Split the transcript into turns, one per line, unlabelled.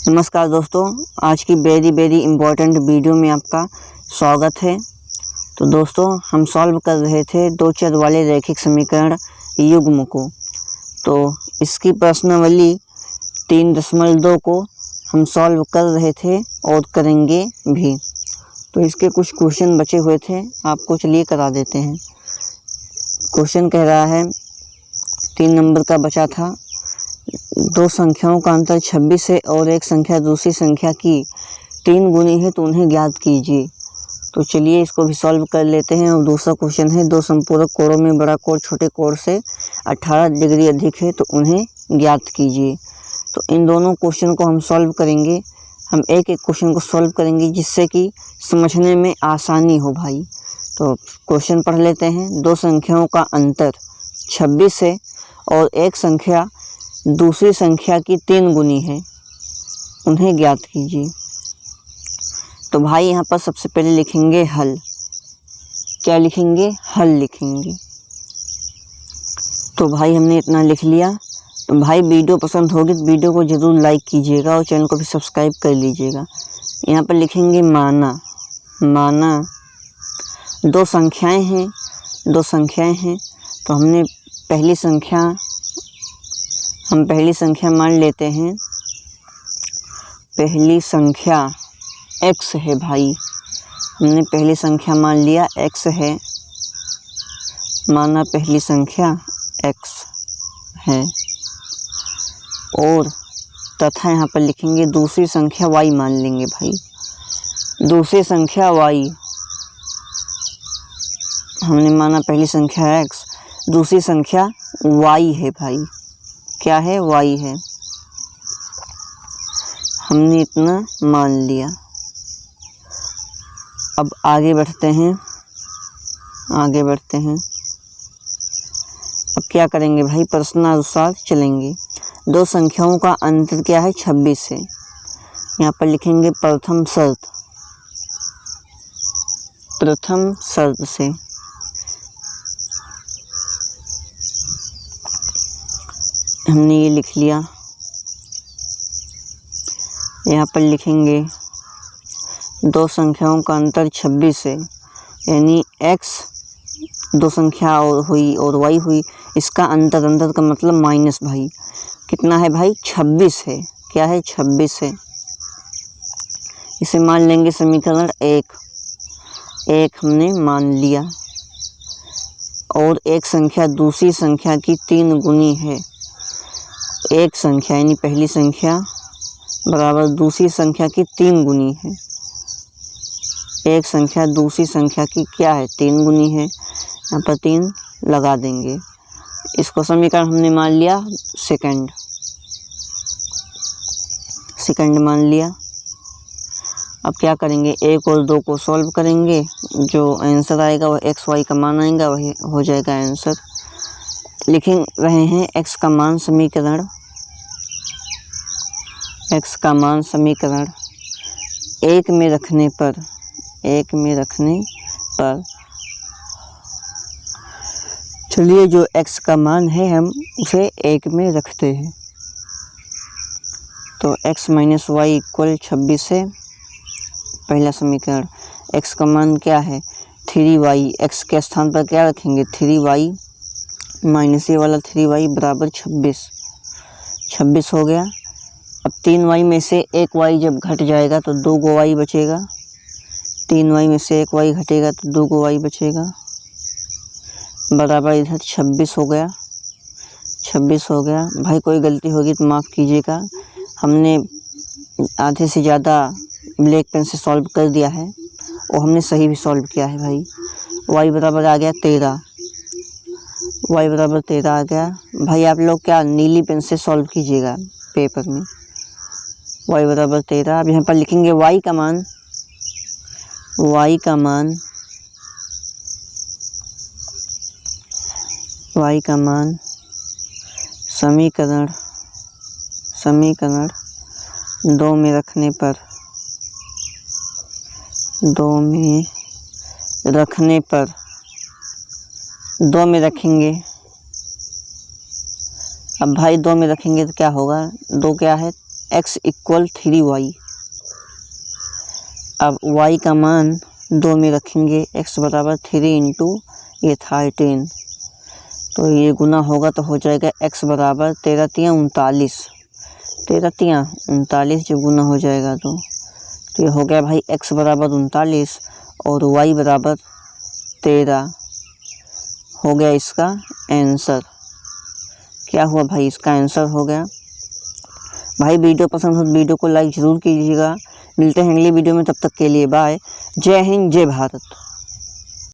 नमस्कार दोस्तों, आज की वेरी इम्पोर्टेंट वीडियो में आपका स्वागत है। तो दोस्तों, हम सॉल्व कर रहे थे दो चर वाले रैखिक समीकरण युग्म को। तो इसकी प्रश्नावली 3.2 को हम सॉल्व कर रहे थे और करेंगे भी। तो इसके कुछ क्वेश्चन बचे हुए थे, आपको चलिए करा देते हैं। क्वेश्चन कह रहा है 3 नंबर का बचा था, दो संख्याओं का अंतर 26 है और एक संख्या दूसरी संख्या की 3 गुनी है तो उन्हें ज्ञात कीजिए। तो चलिए इसको भी सॉल्व कर लेते हैं। और दूसरा क्वेश्चन है, दो संपूरक कोणों में बड़ा कोण छोटे कोण से 18 डिग्री अधिक है तो उन्हें ज्ञात कीजिए। तो इन दोनों क्वेश्चन को हम सॉल्व करेंगे। हम एक एक क्वेश्चन को सॉल्व करेंगे जिससे कि समझने में आसानी हो भाई। तो क्वेश्चन पढ़ लेते हैं। दो संख्याओं का अंतर 26 है और एक संख्या दूसरी संख्या की 3 गुनी है, उन्हें ज्ञात कीजिए। तो भाई यहाँ पर सबसे पहले लिखेंगे हल। क्या लिखेंगे? हल लिखेंगे। तो भाई हमने इतना लिख लिया। तो भाई वीडियो पसंद होगी तो वीडियो को ज़रूर लाइक कीजिएगा और चैनल को भी सब्सक्राइब कर लीजिएगा। यहाँ पर लिखेंगे माना। दो संख्याएं हैं तो हम पहली संख्या मान लेते हैं। पहली संख्या x है भाई, हमने पहली संख्या मान लिया x है, माना पहली संख्या x है। और तथा यहाँ पर लिखेंगे दूसरी संख्या y मान लेंगे भाई। दूसरी संख्या y, हमने माना पहली संख्या x, दूसरी संख्या y है भाई। क्या है? y है। हमने इतना मान लिया। अब आगे बढ़ते हैं। अब क्या करेंगे भाई? प्रश्नानुसार चलेंगे। दो संख्याओं का अंतर क्या है? 26 है। यहाँ पर लिखेंगे प्रथम शर्त से। हमने ये लिख लिया। यहाँ पर लिखेंगे दो संख्याओं का अंतर 26 है, यानी x दो संख्या और हुई और y हुई, इसका अंतर का मतलब माइनस भाई। कितना है भाई? 26 है। क्या है? 26 है। इसे मान लेंगे समीकरण 1 हमने मान लिया। और एक संख्या दूसरी संख्या की 3 गुनी है। एक संख्या यानी पहली संख्या बराबर दूसरी संख्या की 3 गुनी है। एक संख्या दूसरी संख्या की क्या है? 3 गुनी है। यहाँ पर 3 लगा देंगे। इसको समीकरण हमने मान लिया सेकंड मान लिया। अब क्या करेंगे? 1 और 2 को सॉल्व करेंगे। जो आंसर आएगा वह x y का मान आएगा, वही हो जाएगा आंसर। लिख रहे हैं x का मान समीकरण 1 में रखने पर चलिए जो x का मान है हम उसे 1 में रखते हैं। तो x - y = 26 है पहला समीकरण। x का मान क्या है? 3y। x के स्थान पर क्या रखेंगे? 3y माइनस ये वाला 3y बराबर 26 हो गया। अब 3y में से 1y जब घट जाएगा तो 2 y बचेगा। 3y में से 1y घटेगा तो 2 y बचेगा, बराबर इधर 26 हो गया। भाई कोई गलती होगी तो माफ़ कीजिएगा। हमने आधे से ज़्यादा ब्लैक पेन से सॉल्व कर दिया है और हमने सही भी सॉल्व किया है भाई। y बराबर आ गया 13। y बराबर 13 आ गया। भाई आप लोग क्या नीली पेन से सॉल्व कीजिएगा पेपर में। y बराबर 13। अब यहाँ पर लिखेंगे y का मान समीकरण 2 में रखने पर रखेंगे। अब भाई 2 में रखेंगे तो क्या होगा? 2 क्या है? x equal 3y। अब y का मान 2 में रखेंगे, x बराबर 3 इंटू ये 13, तो ये गुना होगा तो हो जाएगा x बराबर 13 तियाँ 39, 13 तियाँ 39 जब गुना हो जाएगा तो ये हो गया भाई x बराबर 39 और y बराबर 13 हो गया इसका आंसर। क्या हुआ भाई, इसका आंसर हो गया। भाई वीडियो पसंद हो तो वीडियो को लाइक ज़रूर कीजिएगा। मिलते हैं अगली वीडियो में, तब तक के लिए बाय। जय हिंद, जय भारत।